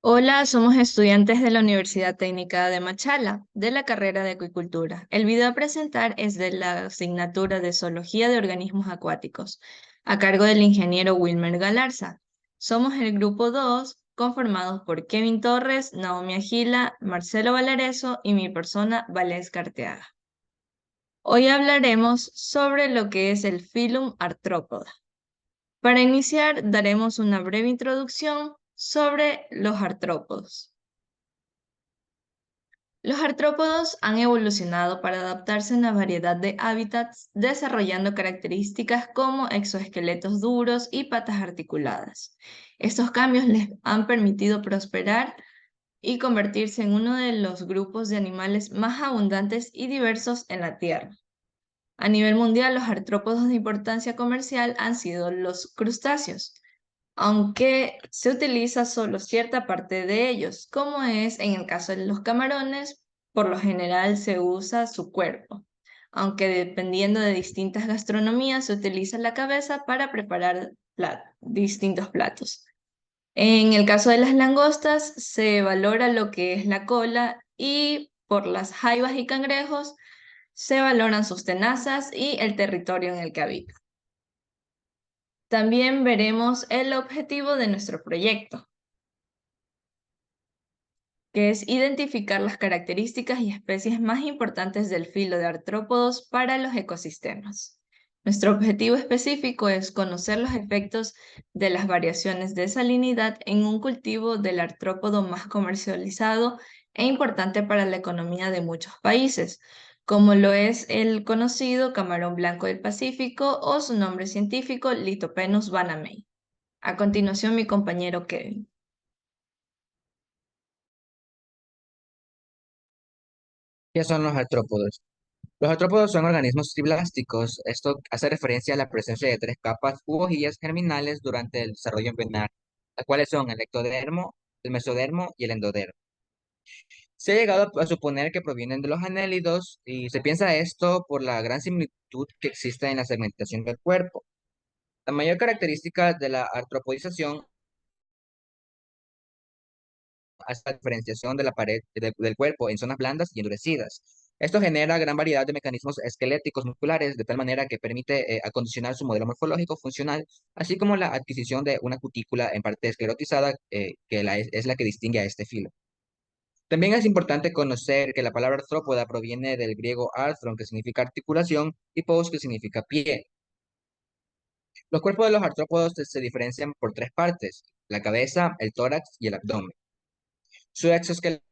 Hola, somos estudiantes de la Universidad Técnica de Machala, de la carrera de acuicultura. El video a presentar es de la asignatura de Zoología de Organismos Acuáticos, a cargo del ingeniero Wilmer Galarza. Somos el grupo 2, conformados por Kevin Torres, Naomi Agila, Marcelo Valareso y mi persona, Valesca Arteaga. Hoy hablaremos sobre lo que es el Phylum Arthropoda. Para iniciar, daremos una breve introducción sobre los artrópodos. Los artrópodos han evolucionado para adaptarse a una variedad de hábitats, desarrollando características como exoesqueletos duros y patas articuladas. Estos cambios les han permitido prosperar y convertirse en uno de los grupos de animales más abundantes y diversos en la Tierra. A nivel mundial, los artrópodos de importancia comercial han sido los crustáceos, aunque se utiliza solo cierta parte de ellos, como es en el caso de los camarones, por lo general se usa su cuerpo, aunque dependiendo de distintas gastronomías se utiliza la cabeza para preparar distintos platos. En el caso de las langostas se valora lo que es la cola y por las jaivas y cangrejos se valoran sus tenazas y el territorio en el que habitan. También veremos el objetivo de nuestro proyecto, que es identificar las características y especies más importantes del filo de artrópodos para los ecosistemas. Nuestro objetivo específico es conocer los efectos de las variaciones de salinidad en un cultivo del artrópodo más comercializado e importante para la economía de muchos países, como lo es el conocido camarón blanco del Pacífico o su nombre científico Lithopenus banamei. A continuación, mi compañero Kevin. ¿Qué son los artrópodos? Los artrópodos son organismos triblásticos. Esto hace referencia a la presencia de tres capas u hojillas germinales durante el desarrollo embrionario, las cuales son el ectodermo, el mesodermo y el endodermo. Se ha llegado a suponer que provienen de los anélidos y se piensa esto por la gran similitud que existe en la segmentación del cuerpo. La mayor característica de la artropodización es la diferenciación de la pared del cuerpo en zonas blandas y endurecidas. Esto genera gran variedad de mecanismos esqueléticos musculares de tal manera que permite acondicionar su modelo morfológico funcional, así como la adquisición de una cutícula en parte esclerotizada es la que distingue a este filo. También es importante conocer que la palabra artrópoda proviene del griego arthron, que significa articulación, y pous, que significa pie. Los cuerpos de los artrópodos se diferencian por tres partes: la cabeza, el tórax y el abdomen. Su exoesqueleto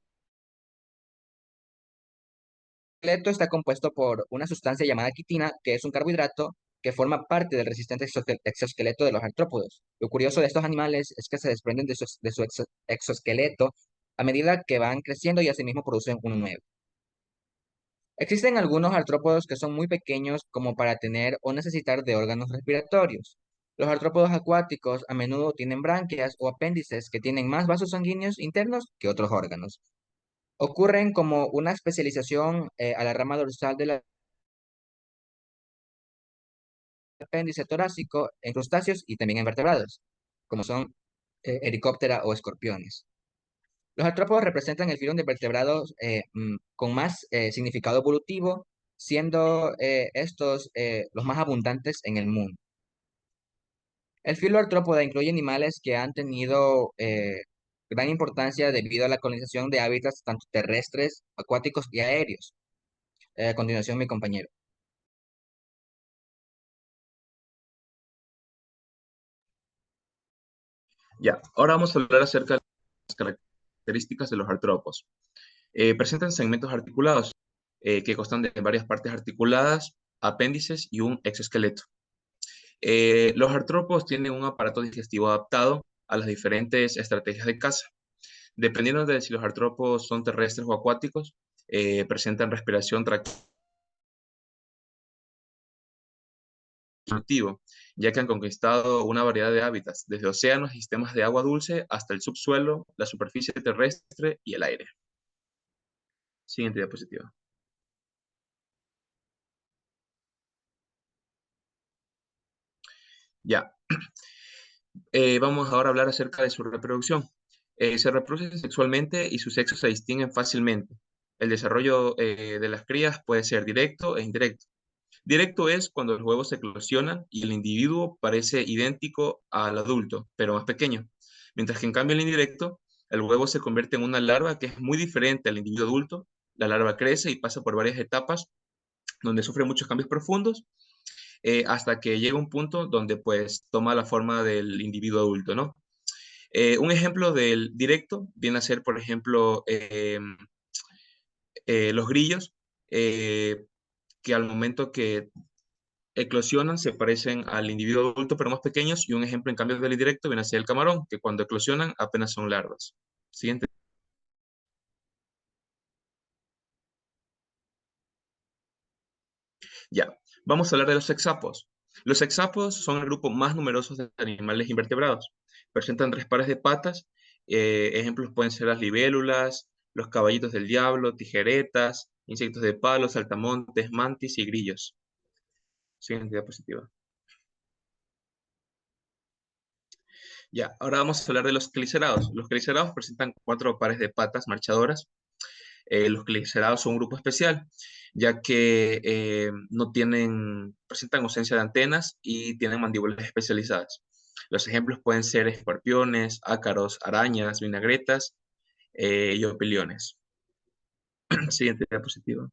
está compuesto por una sustancia llamada quitina, que es un carbohidrato que forma parte del resistente exoesqueleto de los artrópodos. Lo curioso de estos animales es que se desprenden de su exoesqueleto a medida que van creciendo y asimismo producen uno nuevo. Existen algunos artrópodos que son muy pequeños como para tener o necesitar de órganos respiratorios. Los artrópodos acuáticos a menudo tienen branquias o apéndices que tienen más vasos sanguíneos internos que otros órganos. Ocurren como una especialización a la rama dorsal del apéndice torácico en crustáceos y también en vertebrados, como son Helicóptera o escorpiones. Los artrópodos representan el filón de vertebrados con más significado evolutivo, siendo estos los más abundantes en el mundo. El filo artrópoda incluye animales que han tenido gran importancia debido a la colonización de hábitats tanto terrestres, acuáticos y aéreos. A continuación, mi compañero. Ya, ahora vamos a hablar acerca de las características de los artrópodos. Presentan segmentos articulados que constan de varias partes articuladas, apéndices y un exoesqueleto. Los artrópodos tienen un aparato digestivo adaptado a las diferentes estrategias de caza. Dependiendo de si los artrópodos son terrestres o acuáticos, presentan respiración tractiva, ya que han conquistado una variedad de hábitats, desde océanos y sistemas de agua dulce hasta el subsuelo, la superficie terrestre y el aire. Siguiente diapositiva. Ya, vamos ahora a hablar acerca de su reproducción. Se reproducen sexualmente y sus sexos se distinguen fácilmente. El desarrollo de las crías puede ser directo e indirecto. Directo es cuando los huevos se eclosionan y el individuo parece idéntico al adulto, pero más pequeño. Mientras que en cambio el indirecto, el huevo se convierte en una larva que es muy diferente al individuo adulto. La larva crece y pasa por varias etapas donde sufre muchos cambios profundos hasta que llega un punto donde pues toma la forma del individuo adulto, ¿no? Un ejemplo del directo viene a ser, por ejemplo, los grillos, eh, que al momento que eclosionan se parecen al individuo adulto pero más pequeños, y un ejemplo en cambio del indirecto viene a ser el camarón, que cuando eclosionan apenas son larvas. Siguiente. Ya, vamos a hablar de los hexápodos. Los hexápodos son el grupo más numeroso de animales invertebrados. Presentan 3 pares de patas. Ejemplos pueden ser las libélulas, los caballitos del diablo, tijeretas, insectos de palo, saltamontes, mantis y grillos. Siguiente diapositiva. Ya, ahora vamos a hablar de los quelicerados. Los quelicerados presentan 4 pares de patas marchadoras. Los quelicerados son un grupo especial, ya que no tienen, presentan ausencia de antenas y tienen mandíbulas especializadas. Los ejemplos pueden ser escorpiones, ácaros, arañas, vinagretas y opiliones. Siguiente diapositiva.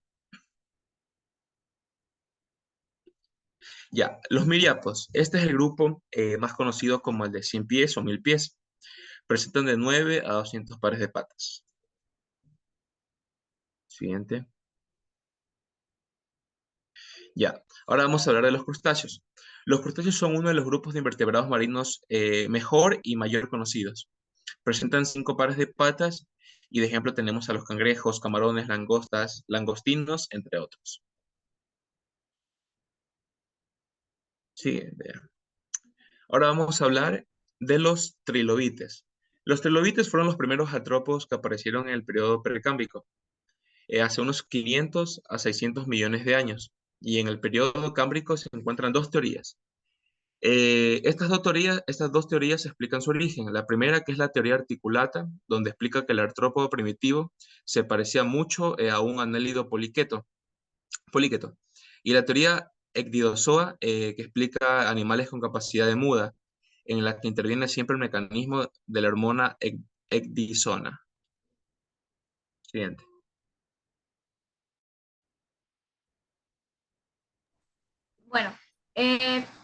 Ya, los miriápodos. Este es el grupo más conocido como el de 100 pies o 1000 pies. Presentan de 9 a 200 pares de patas. Siguiente. Ya, ahora vamos a hablar de los crustáceos. Los crustáceos son uno de los grupos de invertebrados marinos mejor y mayor conocidos. Presentan 5 pares de patas y de ejemplo tenemos a los cangrejos, camarones, langostas, langostinos, entre otros. Sí, vea. Ahora vamos a hablar de los trilobites. Los trilobites fueron los primeros artrópodos que aparecieron en el periodo precámbrico, hace unos 500 a 600 millones de años. Y en el periodo cámbrico se encuentran 2 teorías. Estas dos teorías explican su origen. La primera, que es la teoría articulata, donde explica que el artrópodo primitivo se parecía mucho a un anélido políqueto. Y la teoría ecdidozoa, que explica animales con capacidad de muda, en la que interviene siempre el mecanismo de la hormona ecdisona. Siguiente. Bueno,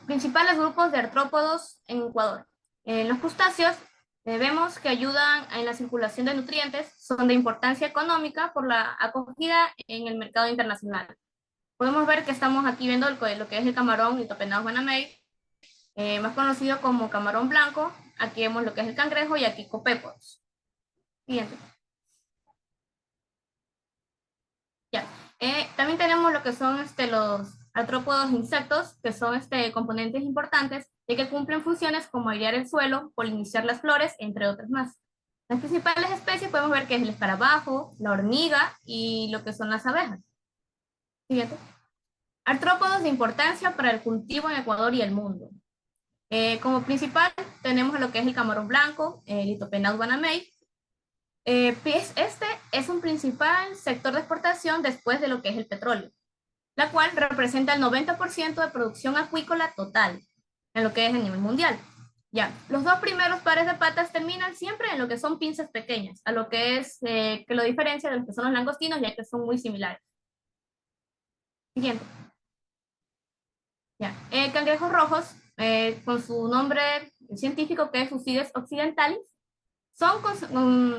principales grupos de artrópodos en Ecuador. Los crustáceos vemos que ayudan en la circulación de nutrientes, son de importancia económica por la acogida en el mercado internacional. Podemos ver que estamos aquí viendo lo que es el camarón Lithopenaus guanamei, más conocido como camarón blanco. Aquí vemos lo que es el cangrejo y aquí copépodos. Siguiente. Ya. También tenemos lo que son los artrópodos insectos, que son componentes importantes y que cumplen funciones como airear el suelo, polinizar las flores, entre otras más. Las principales especies podemos ver que es el escarabajo, la hormiga y lo que son las abejas. Siguiente. Artrópodos de importancia para el cultivo en Ecuador y el mundo. Como principal tenemos lo que es el camarón blanco, el Lithopenaus guanamei. Este es un principal sector de exportación después de lo que es el petróleo, la cual representa el 90% de producción acuícola total en lo que es a nivel mundial. Ya, los 2 primeros pares de patas terminan siempre en lo que son pinzas pequeñas, a lo que es que lo diferencia de los que son los langostinos, ya que son muy similares. Siguiente. Ya, cangrejos rojos, con su nombre científico que es Fucides occidentalis, son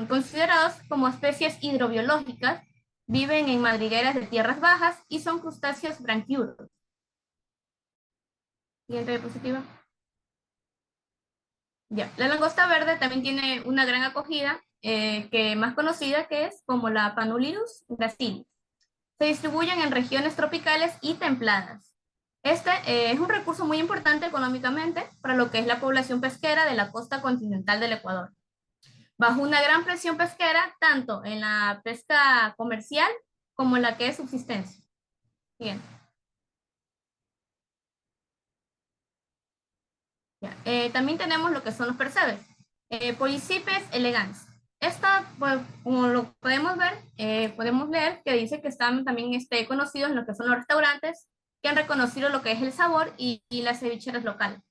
considerados como especies hidrobiológicas, viven en madrigueras de tierras bajas y son crustáceos branquiuros. Siguiente diapositiva. Ya, la langosta verde también tiene una gran acogida, que más conocida que es como la Panulirus gracilis. Se distribuyen en regiones tropicales y templadas. Este es un recurso muy importante económicamente para lo que es la población pesquera de la costa continental del Ecuador, bajo una gran presión pesquera, tanto en la pesca comercial como en la que es subsistencia. Bien. Ya. También tenemos lo que son los percebes. Polycipes elegans. Esta, pues, como lo podemos leer que dice que están también conocidos en lo que son los restaurantes, que han reconocido lo que es el sabor y las cevicheras locales.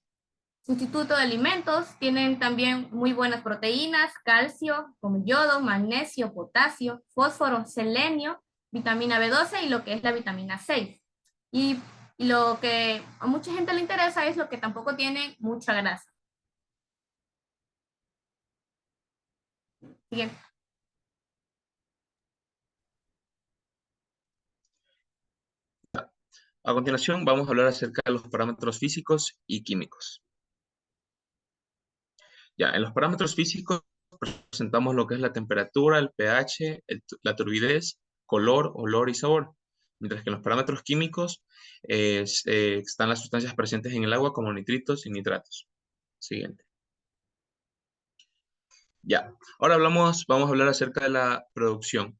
Sustituto de alimentos, tienen también muy buenas proteínas, calcio, como yodo, magnesio, potasio, fósforo, selenio, vitamina B12 y lo que es la vitamina 6. Y, y lo que a mucha gente le interesa es lo que tampoco tiene mucha grasa. Siguiente. A continuación, vamos a hablar acerca de los parámetros físicos y químicos. Ya, en los parámetros físicos presentamos lo que es la temperatura, el pH, la turbidez, color, olor y sabor. Mientras que en los parámetros químicos están las sustancias presentes en el agua como nitritos y nitratos. Siguiente. Ya, ahora vamos a hablar acerca de la producción.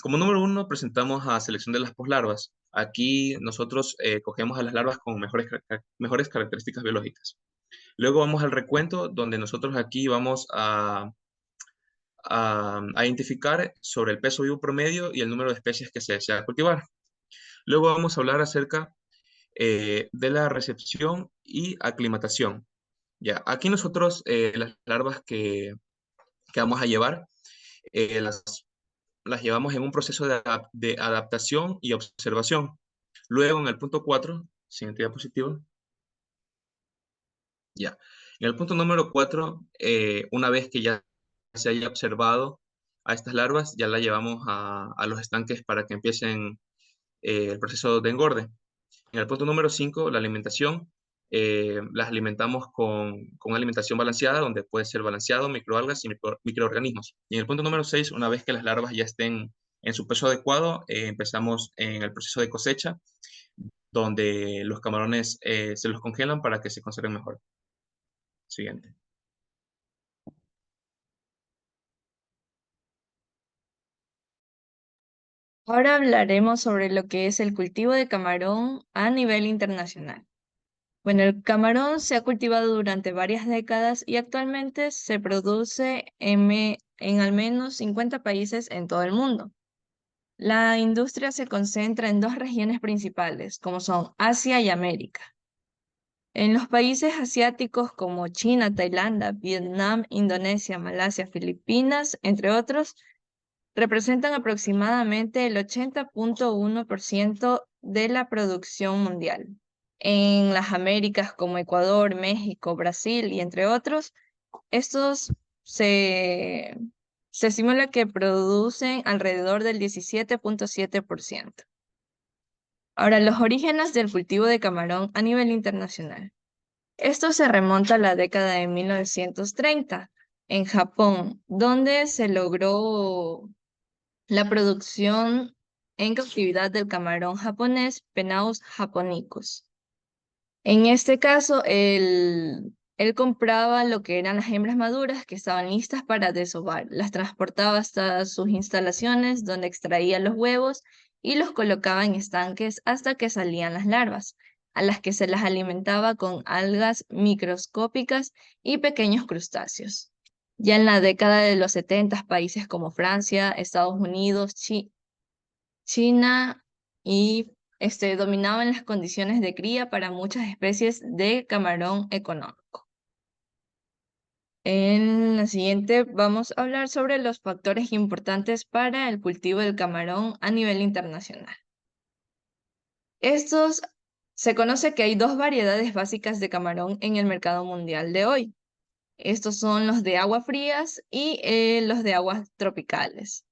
Como número uno, presentamos a selección de las poslarvas. Aquí nosotros cogemos a las larvas con mejores características biológicas. Luego vamos al recuento, donde nosotros aquí vamos a identificar sobre el peso vivo promedio y el número de especies que se desea cultivar. Luego vamos a hablar acerca de la recepción y aclimatación. Ya, aquí nosotros las larvas que vamos a llevar, las llevamos en un proceso de adaptación y observación. Luego en el punto 4, siguiente diapositiva. Ya. En el punto número 4, una vez que ya se haya observado a estas larvas, ya las llevamos a los estanques para que empiecen el proceso de engorde. En el punto número 5, la alimentación, las alimentamos con una alimentación balanceada, donde puede ser balanceado, microalgas y microorganismos. Y en el punto número 6, una vez que las larvas ya estén en su peso adecuado, empezamos en el proceso de cosecha, donde los camarones se los congelan para que se conserven mejor. Siguiente. Ahora hablaremos sobre lo que es el cultivo de camarón a nivel internacional. Bueno, el camarón se ha cultivado durante varias décadas y actualmente se produce en al menos 50 países en todo el mundo. La industria se concentra en dos regiones principales, como son Asia y América. En los países asiáticos como China, Tailandia, Vietnam, Indonesia, Malasia, Filipinas, entre otros, representan aproximadamente el 80.1% de la producción mundial. En las Américas como Ecuador, México, Brasil y entre otros, estos se, se estimula que producen alrededor del 17.7%. Ahora, los orígenes del cultivo de camarón a nivel internacional. Esto se remonta a la década de 1930 en Japón, donde se logró la producción en cautividad del camarón japonés Penaus japonicus. En este caso, él compraba lo que eran las hembras maduras que estaban listas para desovar, las transportaba hasta sus instalaciones donde extraía los huevos y los colocaba en estanques hasta que salían las larvas, a las que se las alimentaba con algas microscópicas y pequeños crustáceos. Ya en la década de los 70, países como Francia, Estados Unidos, China y dominaban las condiciones de cría para muchas especies de camarón económico. En la siguiente vamos a hablar sobre los factores importantes para el cultivo del camarón a nivel internacional. Estos se conoce que hay dos variedades básicas de camarón en el mercado mundial de hoy. Estos son los de aguas frías y los de aguas tropicales.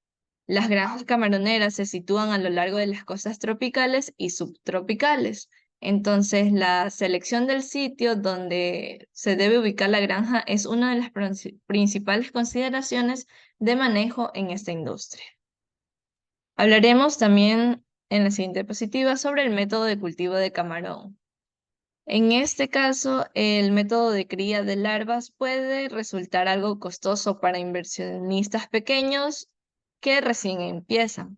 Las granjas camaroneras se sitúan a lo largo de las costas tropicales y subtropicales. Entonces, la selección del sitio donde se debe ubicar la granja es una de las principales consideraciones de manejo en esta industria. Hablaremos también en la siguiente diapositiva sobre el método de cultivo de camarón. En este caso, el método de cría de larvas puede resultar algo costoso para inversionistas pequeños que recién empiezan.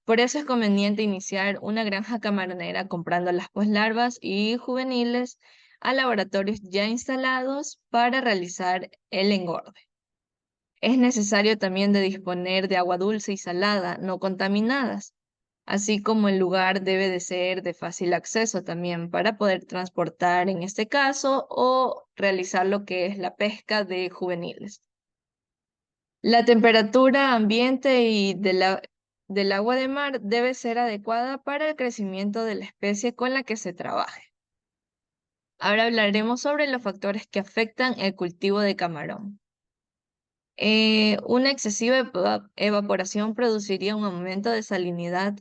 Por eso es conveniente iniciar una granja camaronera comprando las poslarvas y juveniles a laboratorios ya instalados para realizar el engorde. Es necesario también de disponer de agua dulce y salada, no contaminadas, así como el lugar debe de ser de fácil acceso también para poder transportar en este caso o realizar lo que es la pesca de juveniles. La temperatura ambiente y del agua de mar debe ser adecuada para el crecimiento de la especie con la que se trabaje. Ahora hablaremos sobre los factores que afectan el cultivo de camarón. Una excesiva evaporación produciría un aumento de salinidad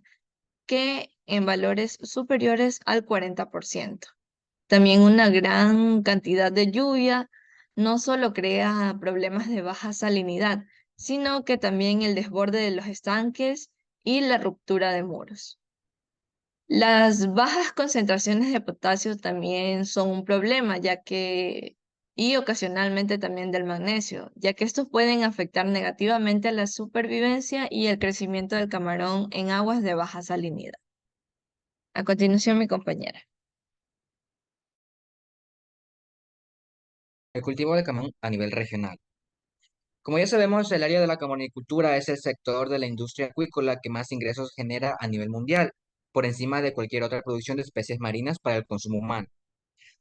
que en valores superiores al 40%. También una gran cantidad de lluvia no solo crea problemas de baja salinidad, sino que también el desborde de los estanques y la ruptura de muros. Las bajas concentraciones de potasio también son un problema, y ocasionalmente también del magnesio, ya que estos pueden afectar negativamente a la supervivencia y el crecimiento del camarón en aguas de baja salinidad. A continuación, mi compañera. El cultivo de camarón a nivel regional. Como ya sabemos, el área de la camonicultura es el sector de la industria acuícola que más ingresos genera a nivel mundial, por encima de cualquier otra producción de especies marinas para el consumo humano.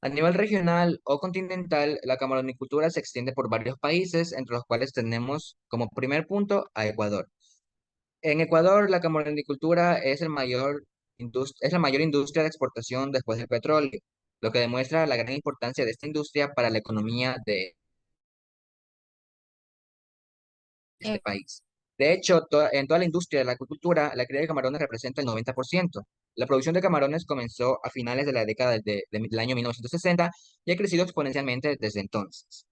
A nivel regional o continental, la camaronicultura se extiende por varios países, entre los cuales tenemos como primer punto a Ecuador. En Ecuador, la camaronicultura es la mayor industria de exportación después del petróleo, lo que demuestra la gran importancia de esta industria para la economía de este país. De hecho, en toda la industria de la acuicultura, la cría de camarones representa el 90%. La producción de camarones comenzó a finales de la década del año 1960 y ha crecido exponencialmente desde entonces.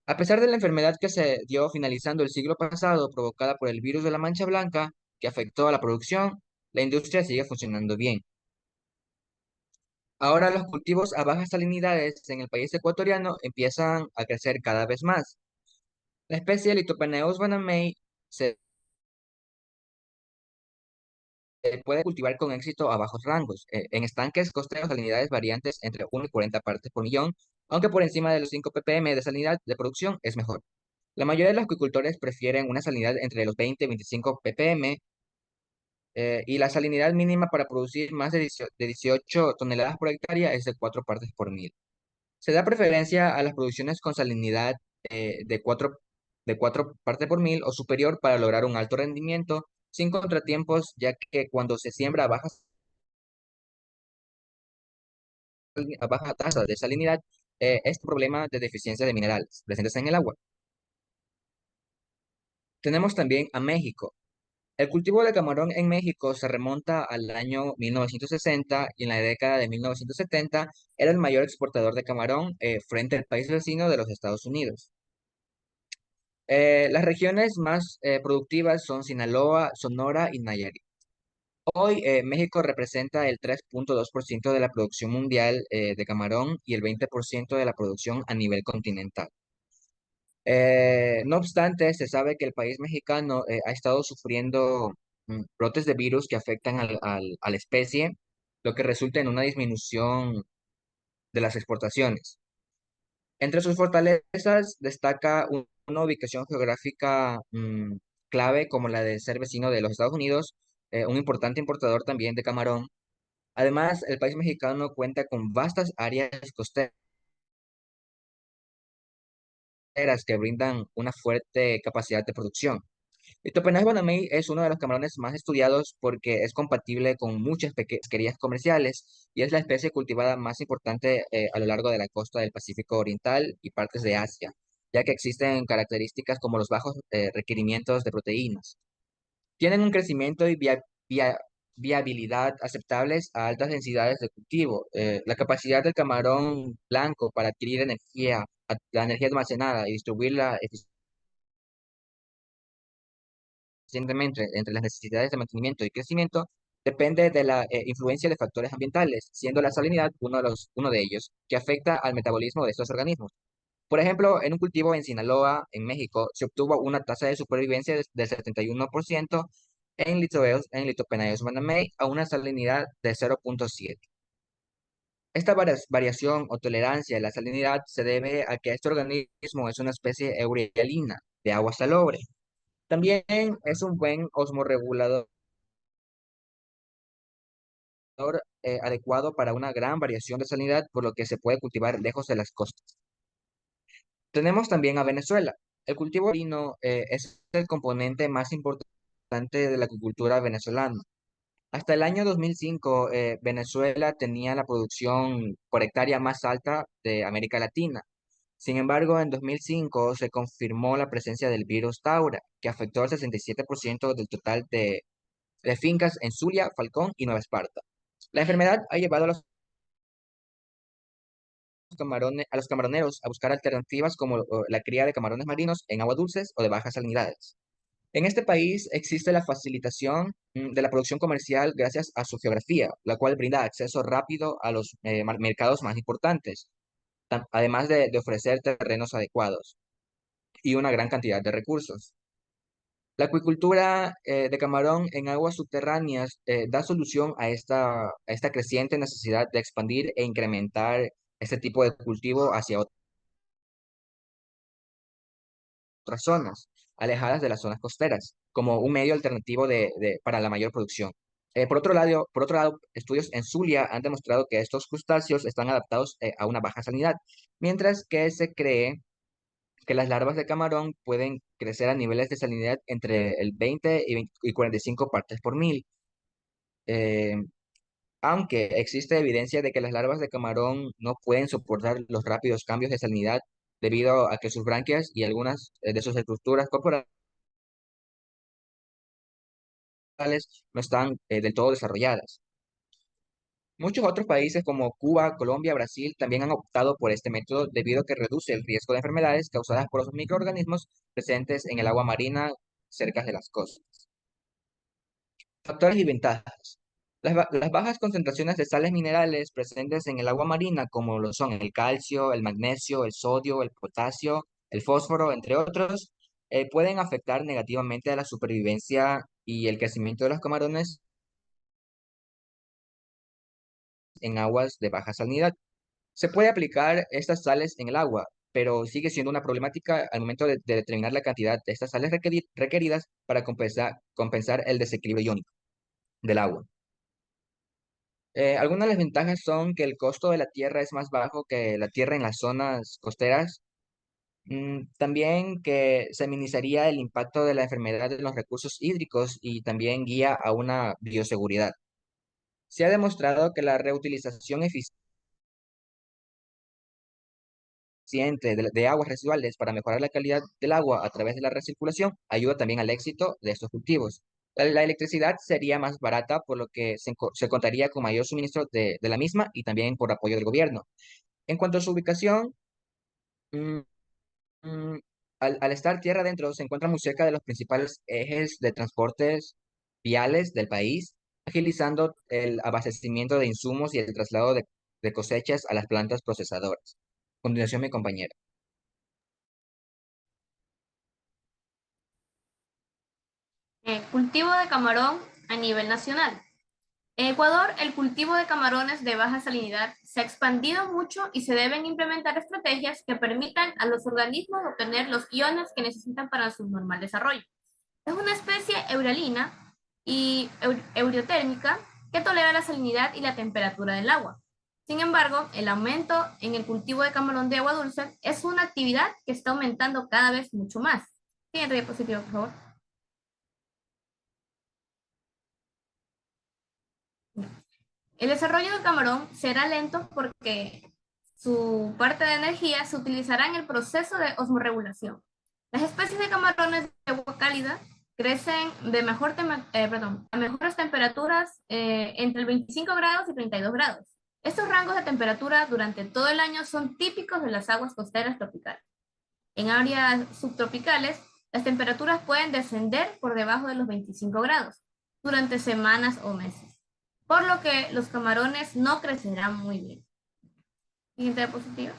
A pesar de la enfermedad que se dio finalizando el siglo pasado, provocada por el virus de la mancha blanca, que afectó a la producción, la industria sigue funcionando bien. Ahora los cultivos a bajas salinidades en el país ecuatoriano empiezan a crecer cada vez más. La especie Lithopeneus banamei se puede cultivar con éxito a bajos rangos, en estanques costeros salinidades variantes entre 1 y 40 partes por millón, aunque por encima de los 5 ppm de salinidad de producción es mejor. La mayoría de los acuicultores prefieren una salinidad entre los 20 y 25 ppm, y la salinidad mínima para producir más de 18 toneladas por hectárea es de 4 partes por mil. Se da preferencia a las producciones con salinidad de 4 partes por mil o superior para lograr un alto rendimiento sin contratiempos, ya que cuando se siembra a baja tasa de salinidad, este problema de deficiencia de minerales presentes en el agua. Tenemos también a México. El cultivo de camarón en México se remonta al año 1960 y en la década de 1970 era el mayor exportador de camarón frente al país vecino de los Estados Unidos. Las regiones más productivas son Sinaloa, Sonora y Nayarit. Hoy México representa el 3.2% de la producción mundial de camarón y el 20% de la producción a nivel continental. No obstante, se sabe que el país mexicano ha estado sufriendo brotes de virus que afectan a la especie, lo que resulta en una disminución de las exportaciones. Entre sus fortalezas destaca una ubicación geográfica clave como la de ser vecino de los Estados Unidos, un importante importador también de camarón. Además, el país mexicano cuenta con vastas áreas costeras que brindan una fuerte capacidad de producción. El Topenaje Bonamey es uno de los camarones más estudiados porque es compatible con muchas pesquerías comerciales y es la especie cultivada más importante a lo largo de la costa del Pacífico Oriental y partes de Asia, ya que existen características como los bajos requerimientos de proteínas. Tienen un crecimiento y viabilidad aceptables a altas densidades de cultivo. La capacidad del camarón blanco para adquirir la energía almacenada y distribuirla eficientemente entre las necesidades de mantenimiento y crecimiento depende de la influencia de factores ambientales, siendo la salinidad uno de ellos, que afecta al metabolismo de estos organismos. Por ejemplo, en un cultivo en Sinaloa, en México, se obtuvo una tasa de supervivencia del 71% en Lithopenaeus banamei a una salinidad de 0.7. Esta variación o tolerancia a la salinidad se debe a que este organismo es una especie eurialina de agua salobre. También es un buen osmorregulador adecuado para una gran variación de salinidad, por lo que se puede cultivar lejos de las costas. Tenemos también a Venezuela. El cultivo de vino es el componente más importante de la agricultura venezolana. Hasta el año 2005, Venezuela tenía la producción por hectárea más alta de América Latina. Sin embargo, en 2005 se confirmó la presencia del virus Taura, que afectó al 67% del total de fincas en Zulia, Falcón y Nueva Esparta. La enfermedad ha llevado a los camaroneros a buscar alternativas como la cría de camarones marinos en aguas dulces o de bajas salinidades. En este país existe la facilitación de la producción comercial gracias a su geografía, la cual brinda acceso rápido a los mercados más importantes, además de ofrecer terrenos adecuados y una gran cantidad de recursos. La acuicultura de camarón en aguas subterráneas da solución a esta creciente necesidad de expandir e incrementar este tipo de cultivo hacia otras zonas, alejadas de las zonas costeras, como un medio alternativo para la mayor producción. Por otro lado, estudios en Zulia han demostrado que estos crustáceos están adaptados a una baja salinidad, mientras que se cree que las larvas de camarón pueden crecer a niveles de salinidad entre el 20 y 45 partes por mil. Eh, Aunque existe evidencia de que las larvas de camarón no pueden soportar los rápidos cambios de salinidad debido a que sus branquias y algunas de sus estructuras corporales no están del todo desarrolladas. Muchos otros países como Cuba, Colombia, Brasil también han optado por este método debido a que reduce el riesgo de enfermedades causadas por los microorganismos presentes en el agua marina cerca de las costas. Factores y ventajas. Las bajas concentraciones de sales minerales presentes en el agua marina, como lo son el calcio, el magnesio, el sodio, el potasio, el fósforo, entre otros, pueden afectar negativamente a la supervivencia y el crecimiento de los camarones en aguas de baja salinidad. Se puede aplicar estas sales en el agua, pero sigue siendo una problemática al momento de determinar la cantidad de estas sales requeridas para compensar el desequilibrio iónico del agua. Algunas de las ventajas son que el costo de la tierra es más bajo que la tierra en las zonas costeras. También que se minimizaría el impacto de la enfermedad en los recursos hídricos y también guía a una bioseguridad. Se ha demostrado que la reutilización eficiente de aguas residuales para mejorar la calidad del agua a través de la recirculación ayuda también al éxito de estos cultivos. La electricidad sería más barata, por lo que se contaría con mayor suministro de la misma y también por apoyo del gobierno. En cuanto a su ubicación, mm, mm, al estar tierra adentro, se encuentra muy cerca de los principales ejes de transportes viales del país, agilizando el abastecimiento de insumos y el traslado de cosechas a las plantas procesadoras. A continuación, mi compañera. Cultivo de camarón a nivel nacional. En Ecuador, el cultivo de camarones de baja salinidad se ha expandido mucho y se deben implementar estrategias que permitan a los organismos obtener los iones que necesitan para su normal desarrollo. Es una especie euralina y eurotérmica que tolera la salinidad y la temperatura del agua. Sin embargo, el aumento en el cultivo de camarón de agua dulce es una actividad que está aumentando cada vez mucho más. Siguiente diapositiva, por favor. El desarrollo del camarón será lento porque su parte de energía se utilizará en el proceso de osmorregulación. Las especies de camarones de agua cálida crecen a mejores temperaturas entre el 25 grados y 32 grados. Estos rangos de temperatura durante todo el año son típicos de las aguas costeras tropicales. En áreas subtropicales, las temperaturas pueden descender por debajo de los 25 grados durante semanas o meses, por lo que los camarones no crecerán muy bien. Siguiente diapositiva.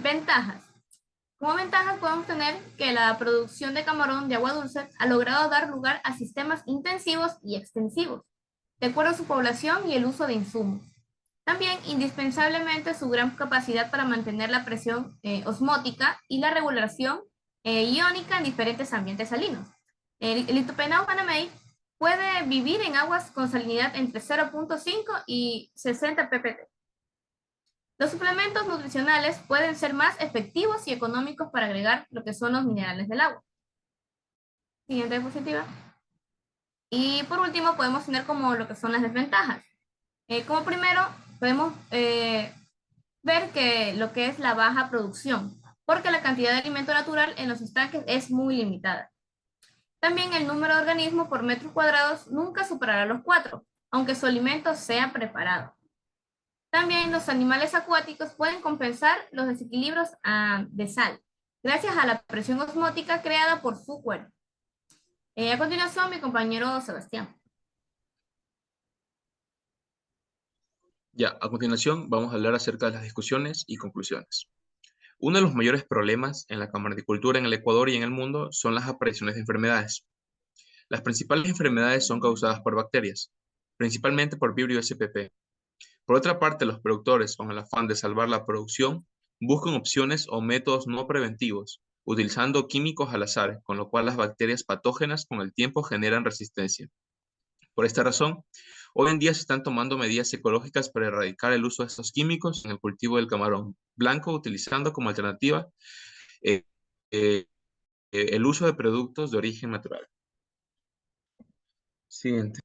Ventajas. Como ventajas podemos tener que la producción de camarón de agua dulce ha logrado dar lugar a sistemas intensivos y extensivos. de acuerdo a su población y el uso de insumos. También, indispensablemente, su gran capacidad para mantener la presión osmótica y la regulación iónica en diferentes ambientes salinos. El Lithopenau hanamei puede vivir en aguas con salinidad entre 0.5 y 60 ppt. Los suplementos nutricionales pueden ser más efectivos y económicos para agregar lo que son los minerales del agua. Siguiente diapositiva. Y por último podemos tener como lo que son las desventajas. Como primero podemos ver que lo que es la baja producción, porque la cantidad de alimento natural en los estanques es muy limitada. También el número de organismos por metros cuadrados nunca superará los 4, aunque su alimento sea preparado. También los animales acuáticos pueden compensar los desequilibrios de sal, gracias a la presión osmótica creada por su cuerpo. A continuación, mi compañero Sebastián. Ya, a continuación vamos a hablar acerca de las discusiones y conclusiones. Uno de los mayores problemas en la camaraticultura en el Ecuador y en el mundo son las apariciones de enfermedades. Las principales enfermedades son causadas por bacterias, principalmente por Vibrio spp. Por otra parte, los productores, con el afán de salvar la producción, buscan opciones o métodos no preventivos, utilizando químicos al azar, con lo cual las bacterias patógenas con el tiempo generan resistencia. Por esta razón, hoy en día se están tomando medidas ecológicas para erradicar el uso de estos químicos en el cultivo del camarón blanco, utilizando como alternativa eh, eh, el uso de productos de origen natural. Siguiente.